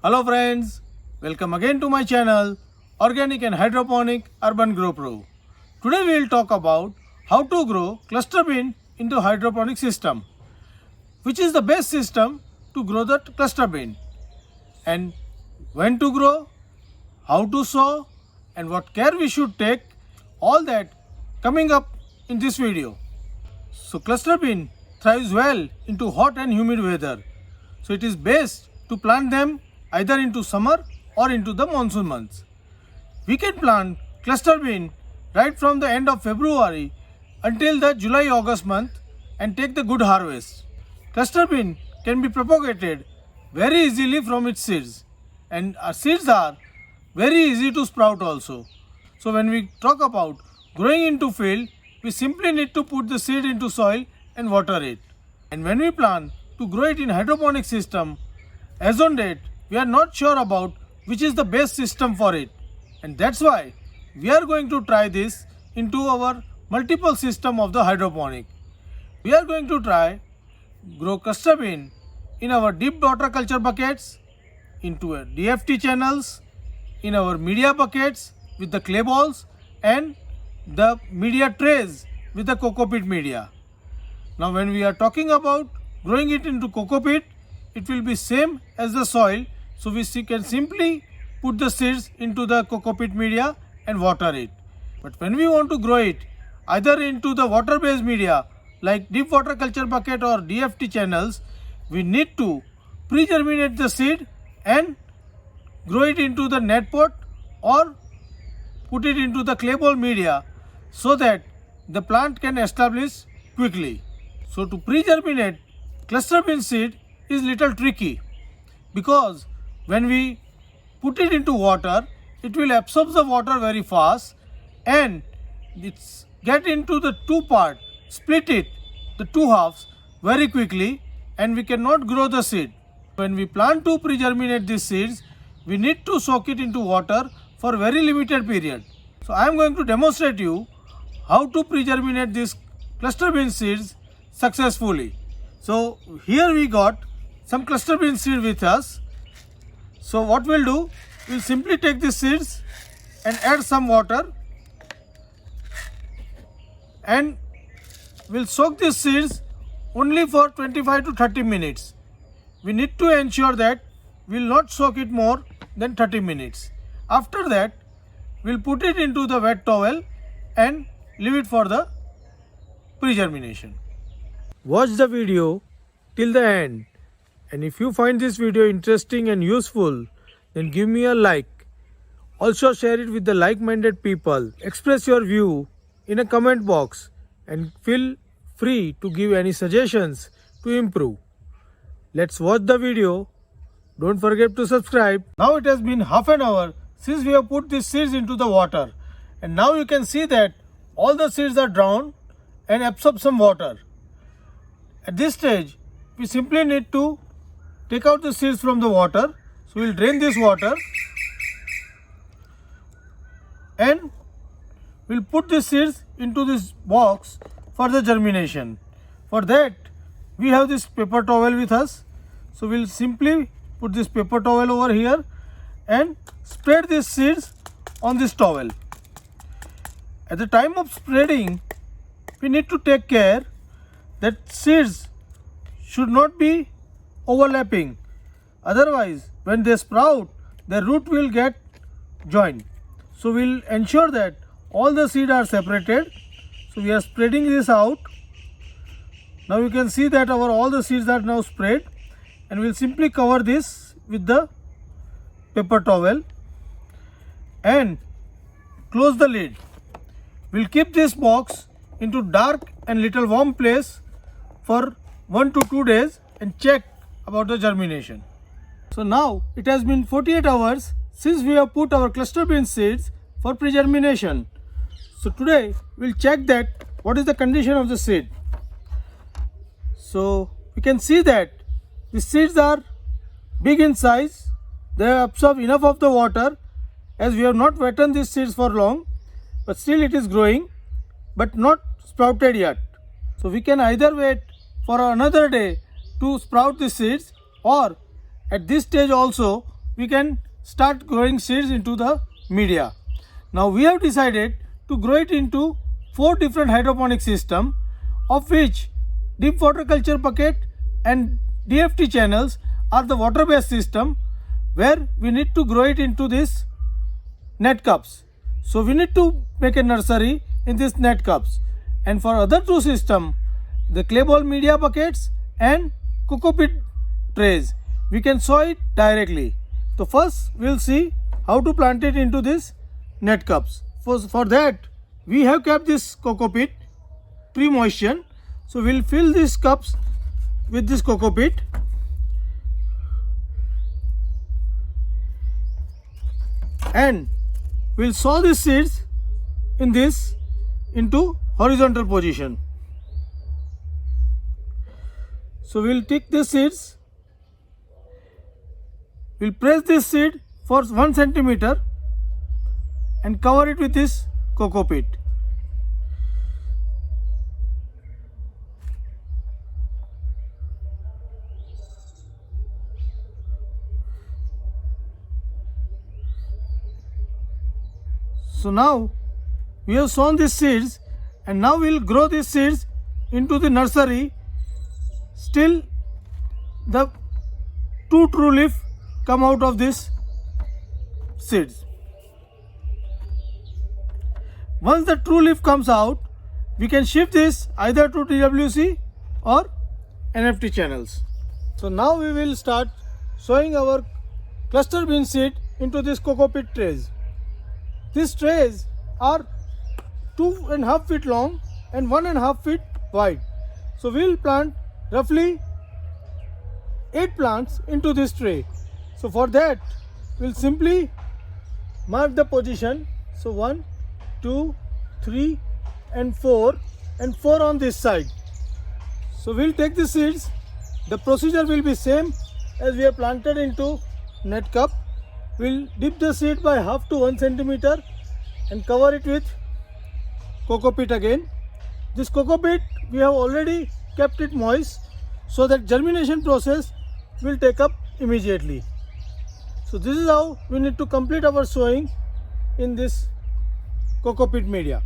Hello friends, welcome again to my channel Organic and Hydroponic Urban Grow Pro. Today we will talk about how to grow cluster bean into hydroponic system, which is the best system to grow the cluster bean, and when to grow, how to sow, and what care we should take, all that coming up in this video. So cluster bean thrives well into hot and humid weather. So it is best to plant them either into summer or into the monsoon months. We can plant cluster bean right from the end of February until the July-August month and take the good harvest. Cluster bean can be propagated very easily from its seeds, and our seeds are very easy to sprout also. So when we talk about growing into field, we simply need to put the seed into soil and water it. And when we plan to grow it in hydroponic system, as on date, we are not sure about which is the best system for it. And that's why we are going to try this into our multiple system of the hydroponic. We are going to try grow cluster bean in our deep water culture buckets, into a DFT channels, in our media buckets with the clay balls, and the media trays with the coco peat media. Now when we are talking about growing it into coco peat, it will be same as the soil, so we can simply put the seeds into the coco peat media and water it. But when we want to grow it either into the water based media like deep water culture bucket or DFT channels, we need to pre-germinate the seed and grow it into the net pot or put it into the clay ball media so that the plant can establish quickly. So to pre-germinate cluster bean seed is little tricky, because when we put it into water, it will absorb the water very fast and it's get into the two part, split it, the two halves very quickly, and we cannot grow the seed. When we plan to pre-germinate these seeds, we need to soak it into water for very limited period. So I am going to demonstrate you how to pre-germinate these cluster bean seeds successfully. So here we got some cluster bean seed with us. So what we'll do, we'll simply take these seeds and add some water, and we'll soak these seeds only for 25 to 30 minutes. We need to ensure that we'll not soak it more than 30 minutes. After that, we'll put it into the wet towel and leave it for the pre-germination. Watch the video till the end, and if you find this video interesting and useful, then give me a like. Also share it with the like-minded people. Express your view in a comment box and feel free to give any suggestions to improve. Let's watch the video. Don't forget to subscribe. Now it has been half an hour since we have put these seeds into the water, and now you can see that all the seeds are drowned and absorb some water. At this stage, we simply need to take out the seeds from the water. So we will drain this water and we will put the seeds into this box for the germination. For that, we have this paper towel with us. So we will simply put this paper towel over here and spread these seeds on this towel. At the time of spreading, we need to take care that seeds should not be overlapping. Otherwise, when they sprout, the root will get joined. So we'll ensure that all the seeds are separated. So we are spreading this out. Now you can see that all the seeds are now spread, and we'll simply cover this with the paper towel and close the lid. We'll keep this box into dark and little warm place for 1 to 2 days and check about the germination. So now it has been 48 hours since we have put our cluster bean seeds for pre-germination. So today we'll check that what is the condition of the seed. So we can see that the seeds are big in size. They have absorbed enough of the water, as we have not wetted these seeds for long, but still it is growing but not sprouted yet. So we can either wait for another day to sprout the seeds, or at this stage also we can start growing seeds into the media. Now we have decided to grow it into 4 different hydroponic system, of which deep water culture bucket and DFT channels are the water based system, where we need to grow it into this net cups. So we need to make a nursery in this net cups, and for other 2 system, the clay ball media buckets and coco pit trays, we can sow it directly. So first we'll see how to plant it into this net cups. For that, we have kept this coco pit pre-moistened. So we'll fill these cups with this coco pit, and we'll sow these seeds in this into horizontal position. So we'll take the seeds, we'll press this seed for 1 centimeter and cover it with this coco pit. So now we have sown these seeds, and now we will grow these seeds into the nursery. Still the 2 true leaf come out of this seeds. Once the true leaf comes out, we can shift this either to TWC or NFT channels. So now we will start sowing our cluster bean seed into this coco pit trays. These trays are 2.5 feet long and 1.5 feet wide. So we will plant roughly 8 plants into this tray. So for that, we'll simply mark the position. So 1, 2, 3 and 4 on this side. So we'll take the seeds. The procedure will be same as we have planted into net cup. We'll dip the seed by half to 1 centimeter and cover it with coco pit again. This coco pit, we have already kept it moist so that germination process will take up immediately. So this is how we need to complete our sowing in this coco pit media.